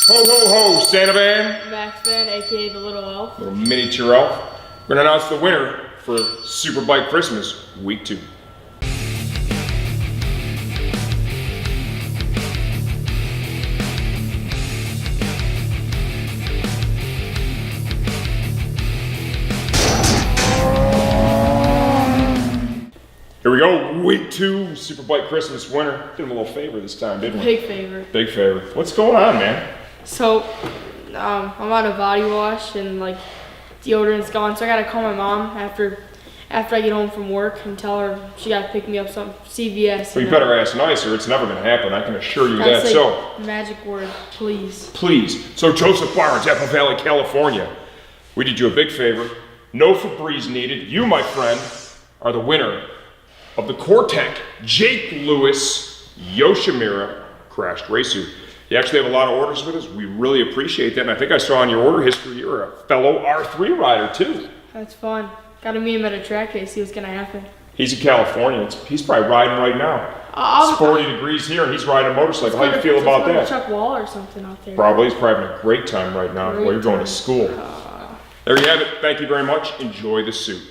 Ho, ho, ho, Santa Van. Max Van, aka the Little Elf. Little miniature elf. We're gonna announce the winner for Superbike Christmas, week 2. Here we go, week 2, Superbike Christmas winner. Did him a little favor this time, didn't we? Big favorite. Big favor. What's going on, man? So, I'm out of body wash and like deodorant's gone, so I gotta call my mom after I get home from work and tell her she gotta pick me up some CVS. Well, you better ask nicer. It's never gonna happen. I can assure you that. Like So, magic word, please. please. So, Joseph Barnes, Apple Valley, California. We did you a big favor. No Febreze needed. You, my friend, are the winner of the Cortec Jake Lewis Yoshimura crashed race suit. You actually have a lot of orders with us. We really appreciate that. And I think I saw in your order history you're a fellow R3 rider too. That's fun. Gotta meet him at a track day, see what's gonna happen. He's in California. He's probably riding right now. It's 40 degrees here and he's riding a motorcycle. How do you feel about that? Chuck Wall or something out there. Probably. He's probably having a great time right now while you're going to school. There you have it. Thank you very much. Enjoy the suit.